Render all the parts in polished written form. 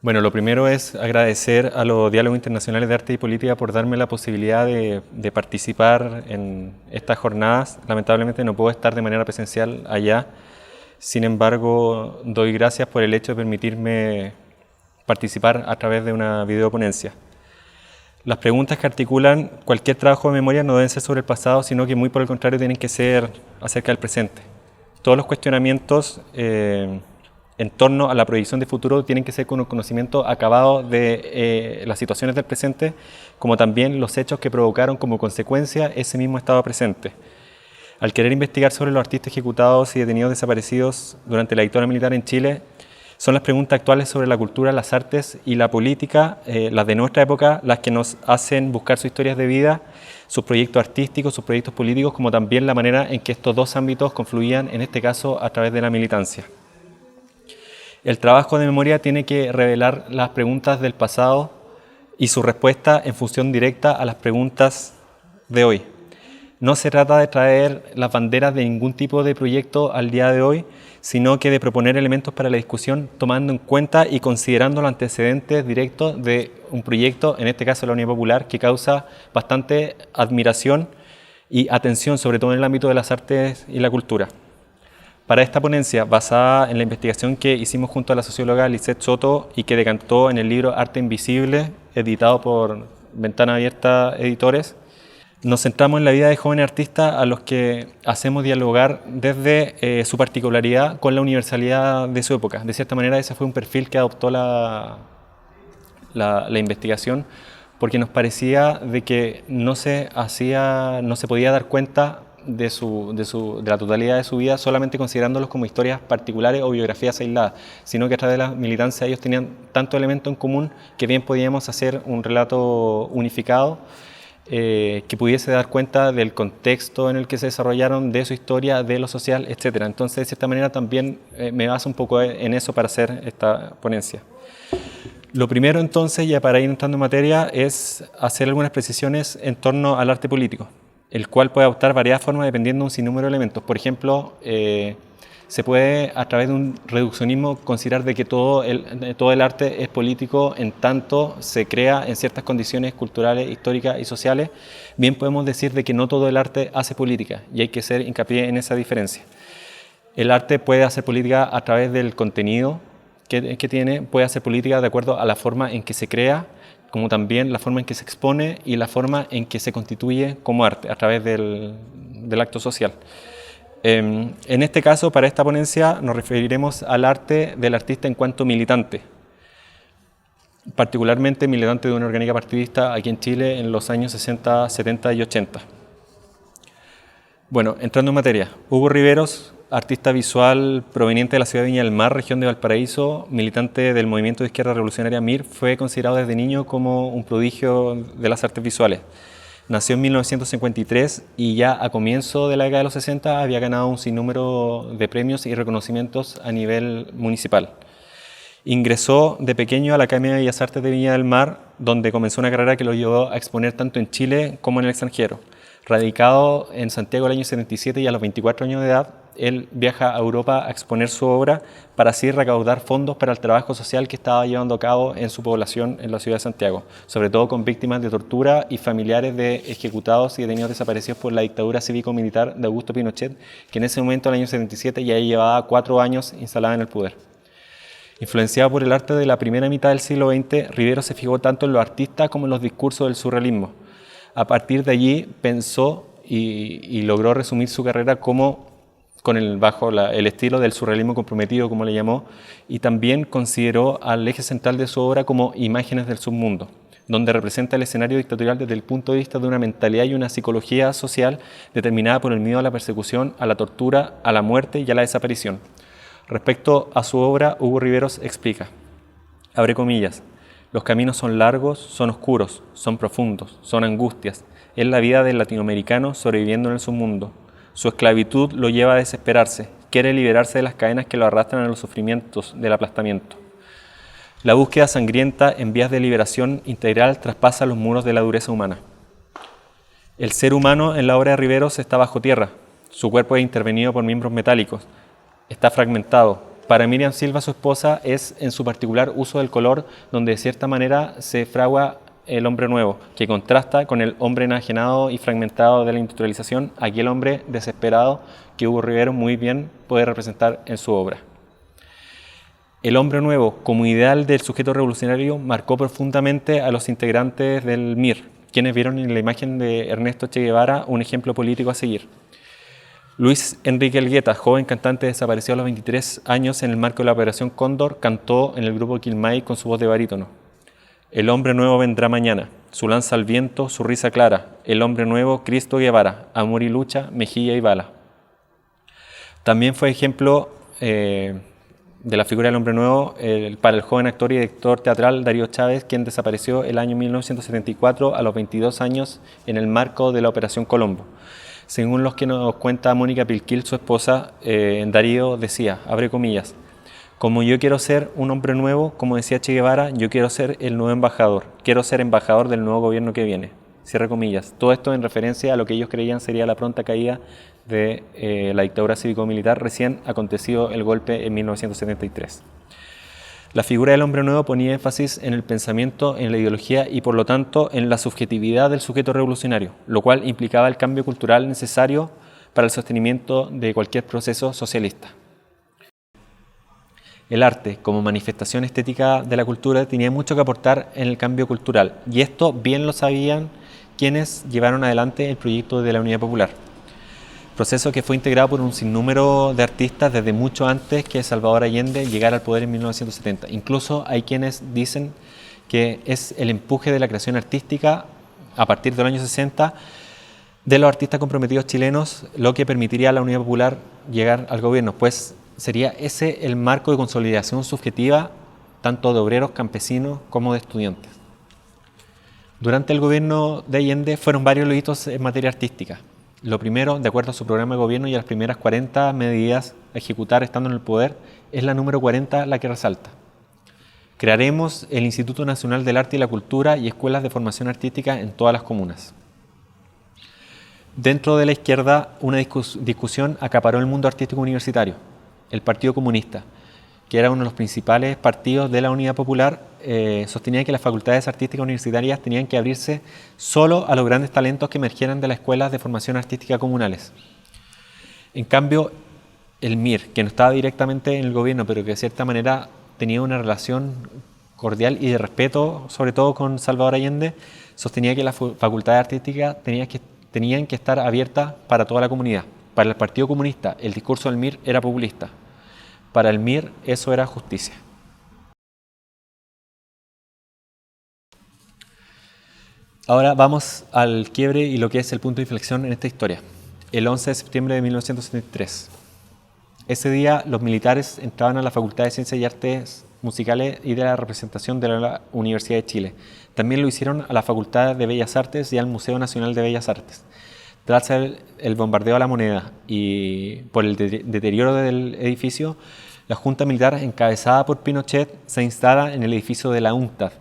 Bueno, lo primero es agradecer a los Diálogos Internacionales de Arte y Política por darme la posibilidad de participar en estas jornadas. Lamentablemente no puedo estar de manera presencial allá. Sin embargo, doy gracias por el hecho de permitirme participar a través de una videoponencia. Las preguntas que articulan cualquier trabajo de memoria no deben ser sobre el pasado, sino que muy por el contrario tienen que ser acerca del presente. Todos los cuestionamientos en torno a la proyección de futuro tienen que ser con un conocimiento acabado de las situaciones del presente, como también los hechos que provocaron como consecuencia ese mismo estado presente. Al querer investigar sobre los artistas ejecutados y detenidos desaparecidos durante la dictadura militar en Chile, son las preguntas actuales sobre la cultura, las artes y la política, las de nuestra época, las que nos hacen buscar sus historias de vida, sus proyectos artísticos, sus proyectos políticos, como también la manera en que estos dos ámbitos confluían, en este caso, a través de la militancia. El trabajo de memoria tiene que revelar las preguntas del pasado y su respuesta en función directa a las preguntas de hoy. No se trata de traer las banderas de ningún tipo de proyecto al día de hoy, sino que de proponer elementos para la discusión tomando en cuenta y considerando los antecedentes directos de un proyecto, en este caso la Unidad Popular, que causa bastante admiración y atención, sobre todo en el ámbito de las artes y la cultura. Para esta ponencia, basada en la investigación que hicimos junto a la socióloga Lisette Soto y que decantó en el libro Arte Invisible, editado por Ventana Abierta Editores, nos centramos en la vida de jóvenes artistas a los que hacemos dialogar desde su particularidad con la universalidad de su época. De cierta manera, ese fue un perfil que adoptó la investigación, porque nos parecía de que no se podía dar cuenta de la totalidad de su vida solamente considerándolos como historias particulares o biografías aisladas, sino que a través de la militancia ellos tenían tanto elemento en común que bien podíamos hacer un relato unificado que pudiese dar cuenta del contexto en el que se desarrollaron, de su historia, de lo social, etc. Entonces, de cierta manera, también me baso un poco en eso para hacer esta ponencia. Lo primero, entonces, ya para ir entrando en materia, es hacer algunas precisiones en torno al arte político, el cual puede adoptar varias formas dependiendo de un sinnúmero de elementos. Por ejemplo, se puede, a través de un reduccionismo, considerar de que todo el arte es político en tanto se crea en ciertas condiciones culturales, históricas y sociales. Bien podemos decir de que no todo el arte hace política y hay que hacer hincapié en esa diferencia. El arte puede hacer política a través del contenido que tiene, puede hacer política de acuerdo a la forma en que se crea, como también la forma en que se expone y la forma en que se constituye como arte, a través del acto social. En este caso, para esta ponencia, nos referiremos al arte del artista en cuanto militante, particularmente militante de una orgánica partidista aquí en Chile en los años 60, 70 y 80. Bueno, entrando en materia, Hugo Riveros, artista visual proveniente de la ciudad de Viña del Mar, región de Valparaíso, militante del movimiento de izquierda revolucionaria MIR, fue considerado desde niño como un prodigio de las artes visuales. Nació en 1953 y ya a comienzo de la década de los 60 había ganado un sinnúmero de premios y reconocimientos a nivel municipal. Ingresó de pequeño a la Academia de Bellas Artes de Viña del Mar, donde comenzó una carrera que lo llevó a exponer tanto en Chile como en el extranjero. Radicado en Santiago el año 77 y a los 24 años de edad, él viaja a Europa a exponer su obra para así recaudar fondos para el trabajo social que estaba llevando a cabo en su población en la ciudad de Santiago, sobre todo con víctimas de tortura y familiares de ejecutados y detenidos desaparecidos por la dictadura cívico-militar de Augusto Pinochet, que en ese momento, en el año 77, ya llevaba 4 años instalada en el poder. Influenciado por el arte de la primera mitad del siglo XX, Riveros se fijó tanto en los artistas como en los discursos del surrealismo. A partir de allí pensó y logró resumir su carrera bajo el estilo del surrealismo comprometido, como le llamó, y también consideró al eje central de su obra como imágenes del submundo, donde representa el escenario dictatorial desde el punto de vista de una mentalidad y una psicología social determinada por el miedo a la persecución, a la tortura, a la muerte y a la desaparición. Respecto a su obra, Hugo Riveros explica, abre comillas, los caminos son largos, son oscuros, son profundos, son angustias. Es la vida del latinoamericano sobreviviendo en el submundo. Su esclavitud lo lleva a desesperarse, quiere liberarse de las cadenas que lo arrastran a los sufrimientos del aplastamiento. La búsqueda sangrienta en vías de liberación integral traspasa los muros de la dureza humana. El ser humano en la obra de Riveros está bajo tierra, su cuerpo es intervenido por miembros metálicos, está fragmentado, para Miriam Silva, su esposa, es en su particular uso del color, donde de cierta manera se fragua el hombre nuevo, que contrasta con el hombre enajenado y fragmentado de la industrialización, aquel hombre desesperado que Hugo Rivero muy bien puede representar en su obra. El hombre nuevo, como ideal del sujeto revolucionario, marcó profundamente a los integrantes del MIR, quienes vieron en la imagen de Ernesto Che Guevara un ejemplo político a seguir. Luis Enrique Elgueta, joven cantante desaparecido a los 23 años en el marco de la Operación Cóndor, cantó en el grupo Quilmay con su voz de barítono. El hombre nuevo vendrá mañana, su lanza al viento, su risa clara. El hombre nuevo, Cristo Guevara, amor y lucha, mejilla y bala. También fue ejemplo de la figura del hombre nuevo para el joven actor y director teatral Darío Chávez, quien desapareció el año 1974 a los 22 años en el marco de la Operación Colombo. Según los que nos cuenta Mónica Pilquil, su esposa, Darío decía, abre comillas, como yo quiero ser un hombre nuevo, como decía Che Guevara, yo quiero ser el nuevo embajador, quiero ser embajador del nuevo gobierno que viene, cierre comillas. Todo esto en referencia a lo que ellos creían sería la pronta caída de la dictadura cívico-militar recién acontecido el golpe en 1973. La figura del hombre nuevo ponía énfasis en el pensamiento, en la ideología y por lo tanto en la subjetividad del sujeto revolucionario, lo cual implicaba el cambio cultural necesario para el sostenimiento de cualquier proceso socialista. El arte, como manifestación estética de la cultura, tenía mucho que aportar en el cambio cultural, y esto bien lo sabían quienes llevaron adelante el proyecto de la Unidad Popular. Proceso que fue integrado por un sinnúmero de artistas desde mucho antes que Salvador Allende llegara al poder en 1970. Incluso hay quienes dicen que es el empuje de la creación artística a partir del año 60 de los artistas comprometidos chilenos lo que permitiría a la Unidad Popular llegar al gobierno, pues sería ese el marco de consolidación subjetiva tanto de obreros, campesinos como de estudiantes. Durante el gobierno de Allende fueron varios los hitos en materia artística. Lo primero, de acuerdo a su programa de gobierno y a las primeras 40 medidas a ejecutar estando en el poder, es la número 40 la que resalta. Crearemos el Instituto Nacional del Arte y la Cultura y escuelas de formación artística en todas las comunas. Dentro de la izquierda, una discusión acaparó el mundo artístico universitario. El Partido Comunista, que era uno de los principales partidos de la Unidad Popular, sostenía que las facultades artísticas universitarias tenían que abrirse solo a los grandes talentos que emergieran de las escuelas de formación artística comunales. En cambio, el MIR, que no estaba directamente en el gobierno, pero que de cierta manera tenía una relación cordial y de respeto, sobre todo con Salvador Allende, sostenía que las facultades artísticas tenían que estar abiertas para toda la comunidad. Para el Partido Comunista, el discurso del MIR era populista. Para el MIR, eso era justicia. Ahora vamos al quiebre y lo que es el punto de inflexión en esta historia. El 11 de septiembre de 1973. Ese día, los militares entraban a la Facultad de Ciencias y Artes Musicales y de la Representación de la Universidad de Chile. También lo hicieron a la Facultad de Bellas Artes y al Museo Nacional de Bellas Artes. Tras el bombardeo a la moneda y por el deterioro del edificio, la Junta Militar, encabezada por Pinochet, se instala en el edificio de la UNCTAD,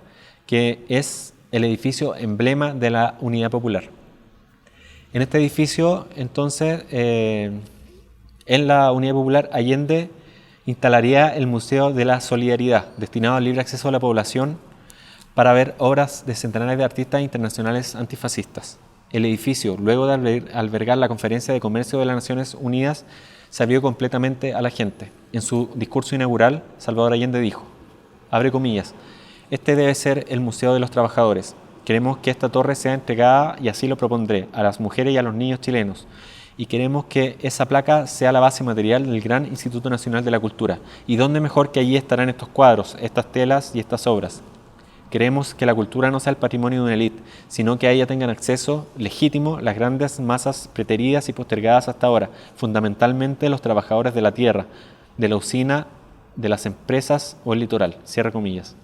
que es el edificio emblema de la Unidad Popular. En este edificio, entonces, en la Unidad Popular, Allende instalaría el Museo de la Solidaridad, destinado al libre acceso a la población para ver obras de centenares de artistas internacionales antifascistas. El edificio, luego de albergar la Conferencia de Comercio de las Naciones Unidas, se abrió completamente a la gente. En su discurso inaugural, Salvador Allende dijo, abre comillas, este debe ser el Museo de los Trabajadores. Queremos que esta torre sea entregada, y así lo propondré, a las mujeres y a los niños chilenos. Y queremos que esa placa sea la base material del gran Instituto Nacional de la Cultura. ¿Y dónde mejor que allí estarán estos cuadros, estas telas y estas obras? Queremos que la cultura no sea el patrimonio de una élite, sino que a ella tengan acceso legítimo las grandes masas preteridas y postergadas hasta ahora, fundamentalmente los trabajadores de la tierra, de la usina, de las empresas o el litoral. Cierra comillas.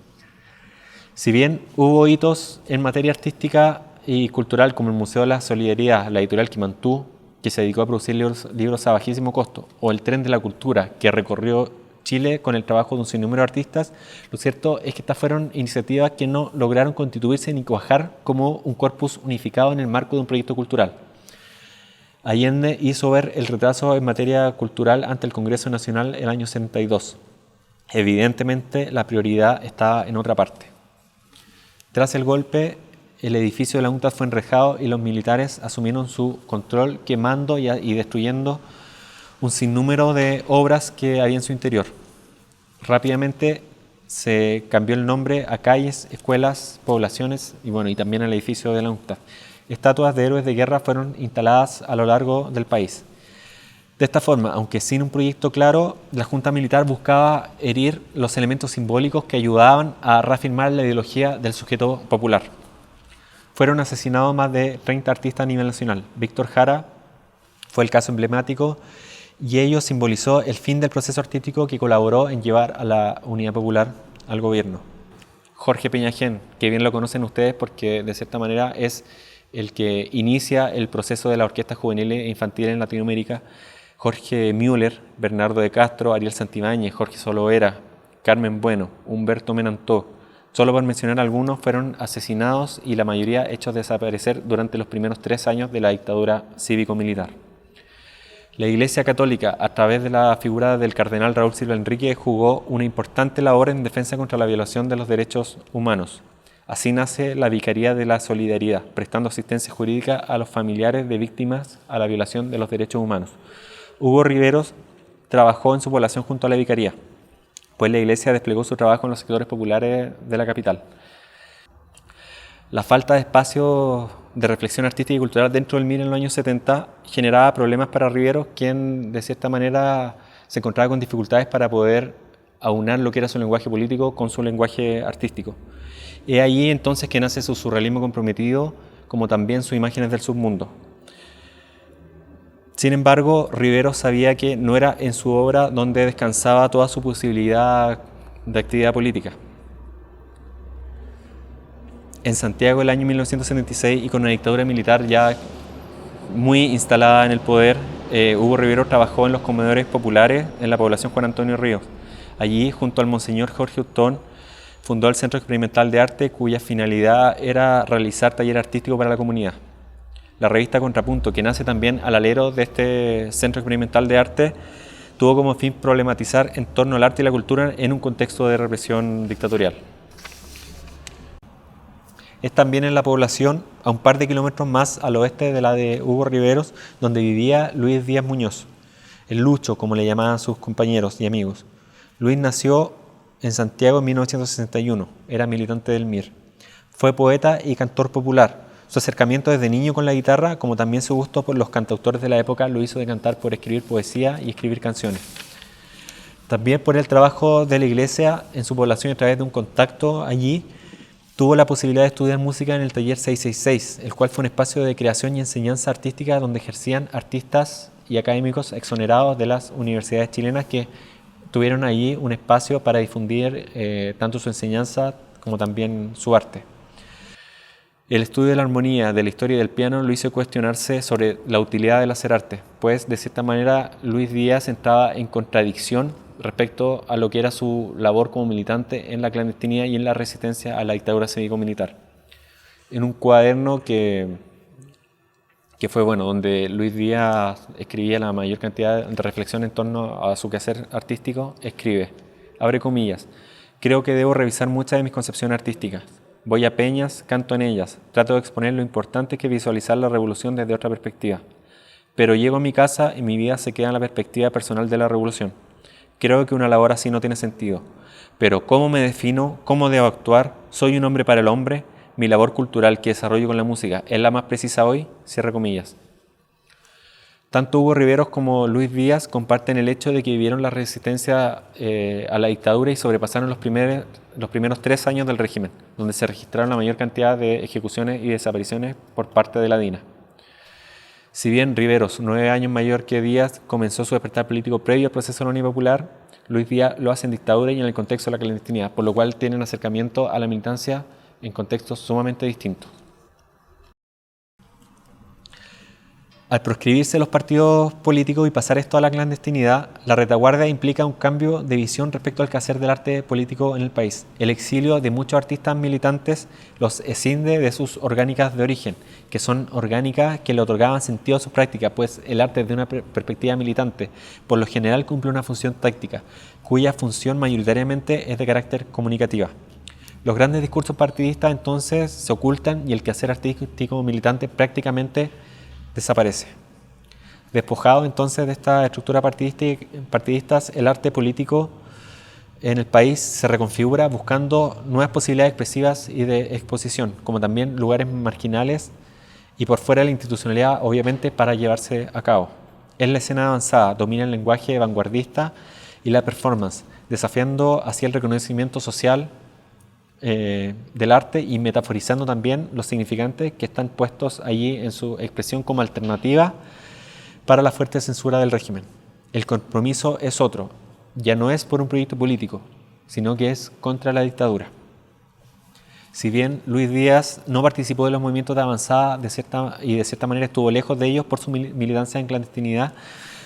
Si bien hubo hitos en materia artística y cultural como el Museo de la Solidaridad, la editorial Quimantú, que se dedicó a producir libros a bajísimo costo, o el Tren de la Cultura, que recorrió Chile con el trabajo de un sinnúmero de artistas, lo cierto es que estas fueron iniciativas que no lograron constituirse ni cuajar como un corpus unificado en el marco de un proyecto cultural. Allende hizo ver el retraso en materia cultural ante el Congreso Nacional el año 72. Evidentemente, la prioridad estaba en otra parte. Tras el golpe, el edificio de la UNCTAD fue enrejado y los militares asumieron su control, quemando y destruyendo un sinnúmero de obras que había en su interior. Rápidamente se cambió el nombre a calles, escuelas, poblaciones y también al edificio de la UNCTAD. Estatuas de héroes de guerra fueron instaladas a lo largo del país. De esta forma, aunque sin un proyecto claro, la Junta Militar buscaba herir los elementos simbólicos que ayudaban a reafirmar la ideología del sujeto popular. Fueron asesinados más de 30 artistas a nivel nacional. Víctor Jara fue el caso emblemático y ello simbolizó el fin del proceso artístico que colaboró en llevar a la Unidad Popular al gobierno. Jorge Peñagén, que bien lo conocen ustedes porque de cierta manera es el que inicia el proceso de la orquesta juvenil e infantil en Latinoamérica. Jorge Müller, Bernardo de Castro, Ariel Santibáñez, Jorge Solovera, Carmen Bueno, Humberto Menantó, solo por mencionar algunos, fueron asesinados y la mayoría hechos desaparecer durante los primeros 3 años de la dictadura cívico-militar. La Iglesia Católica, a través de la figura del cardenal Raúl Silva Enrique, jugó una importante labor en defensa contra la violación de los derechos humanos. Así nace la Vicaría de la Solidaridad, prestando asistencia jurídica a los familiares de víctimas a la violación de los derechos humanos. Hugo Riveros trabajó en su población junto a la Vicaría, pues la Iglesia desplegó su trabajo en los sectores populares de la capital. La falta de espacio de reflexión artística y cultural dentro del MIR en los años 70 generaba problemas para Riveros, quien de cierta manera se encontraba con dificultades para poder aunar lo que era su lenguaje político con su lenguaje artístico. Es allí entonces que nace su surrealismo comprometido, como también sus imágenes del submundo. Sin embargo, Riveros sabía que no era en su obra donde descansaba toda su posibilidad de actividad política. En Santiago, el año 1976, y con una dictadura militar ya muy instalada en el poder, Hugo Riveros trabajó en los comedores populares en la población Juan Antonio Ríos. Allí, junto al monseñor Jorge Hurtón, fundó el Centro Experimental de Arte, cuya finalidad era realizar taller artístico para la comunidad. La revista Contrapunto, que nace también al alero de este Centro Experimental de Arte, tuvo como fin problematizar en torno al arte y la cultura en un contexto de represión dictatorial. Es también en la población, a un par de kilómetros más al oeste de la de Hugo Riveros, donde vivía Luis Díaz Muñoz, el Lucho, como le llamaban sus compañeros y amigos. Luis nació en Santiago en 1961, era militante del MIR. Fue poeta y cantor popular. Su acercamiento desde niño con la guitarra, como también su gusto por los cantautores de la época, lo hizo decantar por escribir poesía y escribir canciones. También por el trabajo de la iglesia en su población a través de un contacto allí, tuvo la posibilidad de estudiar música en el taller 666, el cual fue un espacio de creación y enseñanza artística donde ejercían artistas y académicos exonerados de las universidades chilenas que tuvieron allí un espacio para difundir tanto su enseñanza como también su arte. El estudio de la armonía, de la historia del piano lo hizo cuestionarse sobre la utilidad del hacer arte, pues de cierta manera Luis Díaz entraba en contradicción respecto a lo que era su labor como militante en la clandestinidad y en la resistencia a la dictadura cívico-militar. En un cuaderno que fue donde Luis Díaz escribía la mayor cantidad de reflexión en torno a su quehacer artístico, escribe, abre comillas, creo que debo revisar muchas de mis concepciones artísticas. Voy a peñas, canto en ellas, trato de exponer lo importante que es visualizar la revolución desde otra perspectiva. Pero llego a mi casa y mi vida se queda en la perspectiva personal de la revolución. Creo que una labor así no tiene sentido. Pero ¿cómo me defino? ¿Cómo debo actuar? ¿Soy un hombre para el hombre? ¿Mi labor cultural que desarrollo con la música es la más precisa hoy? Cierra comillas. Tanto Hugo Riveros como Luis Díaz comparten el hecho de que vivieron la resistencia a la dictadura y sobrepasaron los primeros 3 años del régimen, donde se registraron la mayor cantidad de ejecuciones y desapariciones por parte de la DINA. Si bien Riveros, 9 años mayor que Díaz, comenzó su despertar político previo al proceso de la Unidad Popular, Luis Díaz lo hace en dictadura y en el contexto de la clandestinidad, por lo cual tiene un acercamiento a la militancia en contextos sumamente distintos. Al proscribirse los partidos políticos y pasar esto a la clandestinidad, la retaguardia implica un cambio de visión respecto al quehacer del arte político en el país. El exilio de muchos artistas militantes los escinde de sus orgánicas de origen, que son orgánicas que le otorgaban sentido a sus prácticas, pues el arte desde una perspectiva militante por lo general cumple una función táctica, cuya función mayoritariamente es de carácter comunicativa. Los grandes discursos partidistas entonces se ocultan y el quehacer artístico militante prácticamente desaparece. Despojado entonces de esta estructura partidistas, el arte político en el país se reconfigura buscando nuevas posibilidades expresivas y de exposición, como también lugares marginales y por fuera de la institucionalidad, obviamente, para llevarse a cabo. Es la escena avanzada, domina el lenguaje vanguardista y la performance, desafiando así el reconocimiento social del arte y metaforizando también los significantes que están puestos allí en su expresión como alternativa para la fuerte censura del régimen. El compromiso es otro, ya no es por un proyecto político, sino que es contra la dictadura. Si bien Luis Díaz no participó de los movimientos de avanzada de cierta manera estuvo lejos de ellos por su militancia en clandestinidad,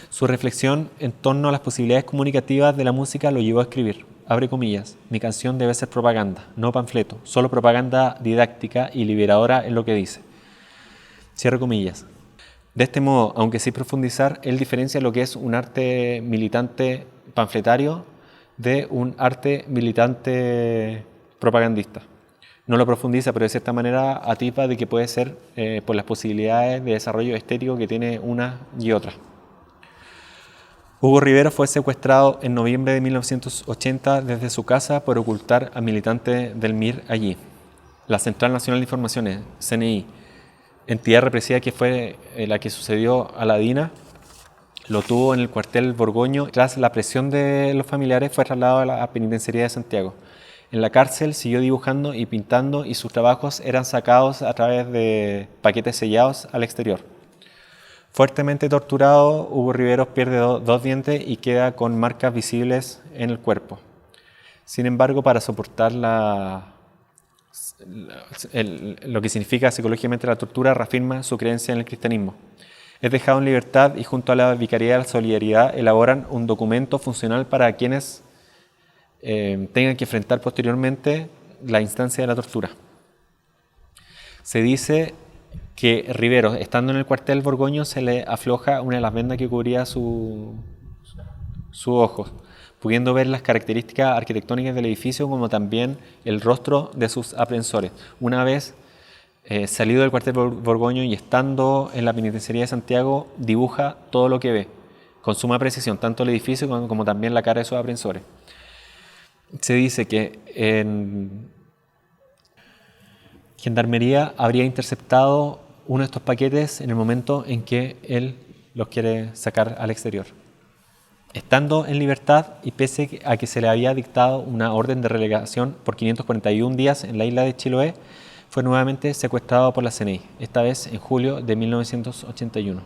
su reflexión en torno a las posibilidades comunicativas de la música lo llevó a escribir. Abre comillas, mi canción debe ser propaganda, no panfleto, solo propaganda didáctica y liberadora en lo que dice. Cierro comillas. De este modo, aunque sin profundizar, él diferencia lo que es un arte militante panfletario de un arte militante propagandista. No lo profundiza, pero de cierta manera atipa de que puede ser por las posibilidades de desarrollo estético que tiene una y otra. Hugo Rivero fue secuestrado en noviembre de 1980 desde su casa por ocultar a militantes del MIR allí. La Central Nacional de Informaciones, CNI, entidad represiva que fue la que sucedió a la DINA, lo tuvo en el cuartel Borgoño. Tras la presión de los familiares fue trasladado a la penitenciaría de Santiago. En la cárcel siguió dibujando y pintando y sus trabajos eran sacados a través de paquetes sellados al exterior. Fuertemente torturado, Hugo Riveros pierde dos dientes y queda con marcas visibles en el cuerpo. Sin embargo, para soportar lo que significa psicológicamente la tortura, reafirma su creencia en el cristianismo. Es dejado en libertad y junto a la Vicaría de la Solidaridad elaboran un documento funcional para quienes tengan que enfrentar posteriormente la instancia de la tortura. Se dice que Riveros, estando en el cuartel Borgoño, se le afloja una de las vendas que cubría su ojo, pudiendo ver las características arquitectónicas del edificio como también el rostro de sus aprehensores. Una vez salido del cuartel Borgoño y estando en la penitenciaría de Santiago, dibuja todo lo que ve, con suma precisión, tanto el edificio como también la cara de sus aprehensores. Se dice que en Gendarmería habría interceptado uno de estos paquetes en el momento en que él los quiere sacar al exterior. Estando en libertad y pese a que se le había dictado una orden de relegación por 541 días en la isla de Chiloé, fue nuevamente secuestrado por la CNI, esta vez en julio de 1981.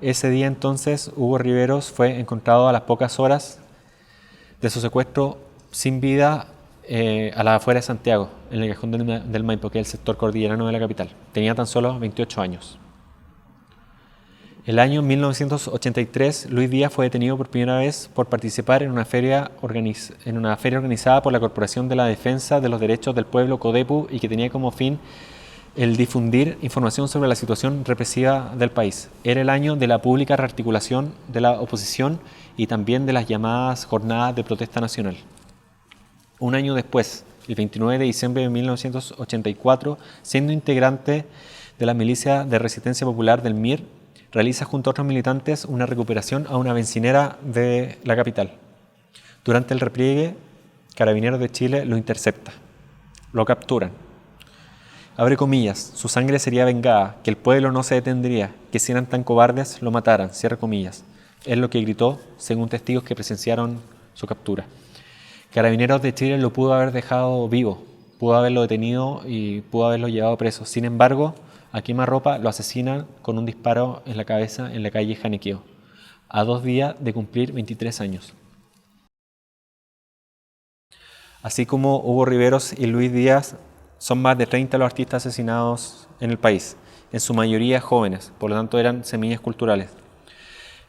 Ese día entonces Hugo Riveros fue encontrado a las pocas horas de su secuestro sin vida a las afueras de Santiago, en el cajón del Maipo, que es el sector cordillerano de la capital. Tenía tan solo 28 años. El año 1983, Luis Díaz fue detenido por primera vez por participar en una feria organizada por la Corporación de la Defensa de los Derechos del Pueblo, CODEPU, y que tenía como fin el difundir información sobre la situación represiva del país. Era el año de la pública rearticulación de la oposición y también de las llamadas jornadas de protesta nacional. Un año después, el 29 de diciembre de 1984, siendo integrante de la Milicia de Resistencia Popular del MIR, realiza junto a otros militantes una recuperación a una bencinera de la capital. Durante el repliegue, Carabineros de Chile lo intercepta, lo capturan. Abre comillas, su sangre sería vengada, que el pueblo no se detendría, que si eran tan cobardes lo mataran, cierra comillas. Es lo que gritó, según testigos que presenciaron su captura. Carabineros de Chile lo pudo haber dejado vivo, pudo haberlo detenido y pudo haberlo llevado preso. Sin embargo, a quemarropa lo asesinan con un disparo en la cabeza en la calle Janequeo, a 2 días de cumplir 23 años. Así como Hugo Riveros y Luis Díaz, son más de 30 los artistas asesinados en el país, en su mayoría jóvenes, por lo tanto eran semillas culturales.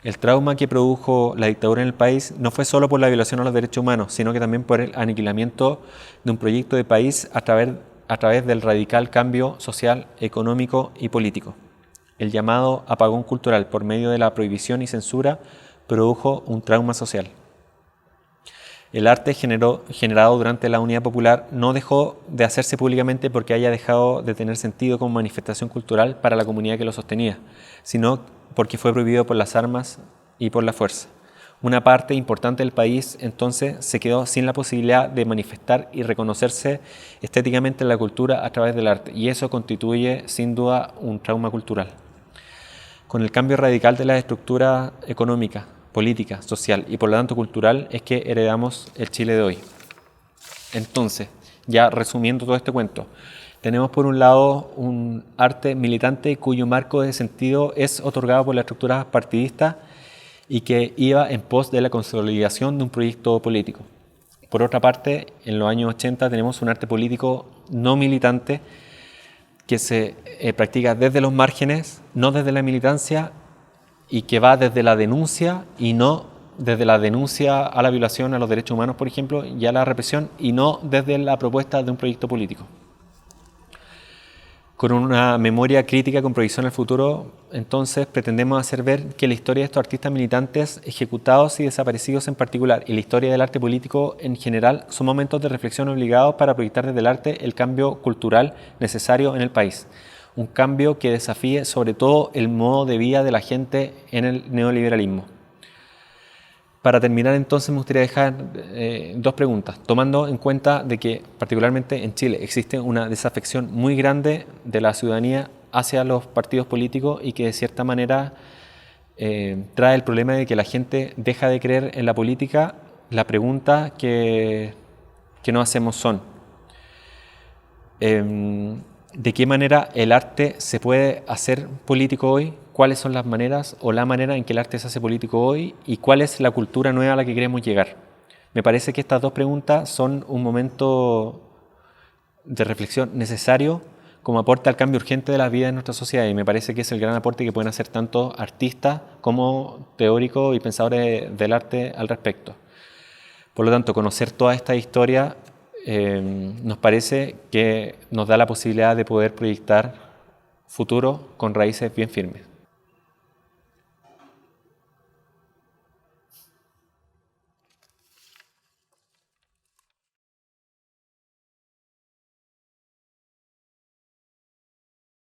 El trauma que produjo la dictadura en el país no fue solo por la violación a los derechos humanos, sino que también por el aniquilamiento de un proyecto de país a través del radical cambio social, económico y político. El llamado apagón cultural por medio de la prohibición y censura produjo un trauma social. El arte generado durante la Unidad Popular no dejó de hacerse públicamente porque haya dejado de tener sentido como manifestación cultural para la comunidad que lo sostenía, sino porque fue prohibido por las armas y por la fuerza. Una parte importante del país entonces se quedó sin la posibilidad de manifestar y reconocerse estéticamente en la cultura a través del arte, y eso constituye sin duda un trauma cultural. Con el cambio radical de la estructura económica, política, social y por lo tanto cultural es que heredamos el Chile de hoy. Entonces, ya resumiendo todo este cuento, tenemos por un lado un arte militante cuyo marco de sentido es otorgado por la estructura partidista y que iba en pos de la consolidación de un proyecto político. Por otra parte, en los años 80 tenemos un arte político no militante que se practica desde los márgenes, no desde la militancia, y que va desde la denuncia y no desde la denuncia a la violación a los derechos humanos, por ejemplo, y a la represión, y no desde la propuesta de un proyecto político. Con una memoria crítica con proyección al futuro, entonces pretendemos hacer ver que la historia de estos artistas militantes ejecutados y desaparecidos en particular, y la historia del arte político en general, son momentos de reflexión obligados para proyectar desde el arte el cambio cultural necesario en el país. Un cambio que desafíe sobre todo el modo de vida de la gente en el neoliberalismo. Para terminar entonces me gustaría dejar dos preguntas, tomando en cuenta de que particularmente en Chile existe una desafección muy grande de la ciudadanía hacia los partidos políticos y que de cierta manera trae el problema de que la gente deja de creer en la política. La pregunta que nos hacemos son ¿de qué manera el arte se puede hacer político hoy? ¿Cuáles son las maneras o la manera en que el arte se hace político hoy? ¿Y cuál es la cultura nueva a la que queremos llegar? Me parece que estas dos preguntas son un momento de reflexión necesario como aporte al cambio urgente de la vida de nuestra sociedad, y me parece que es el gran aporte que pueden hacer tanto artistas como teóricos y pensadores del arte al respecto. Por lo tanto, conocer toda esta historia nos parece que nos da la posibilidad de poder proyectar futuro con raíces bien firmes.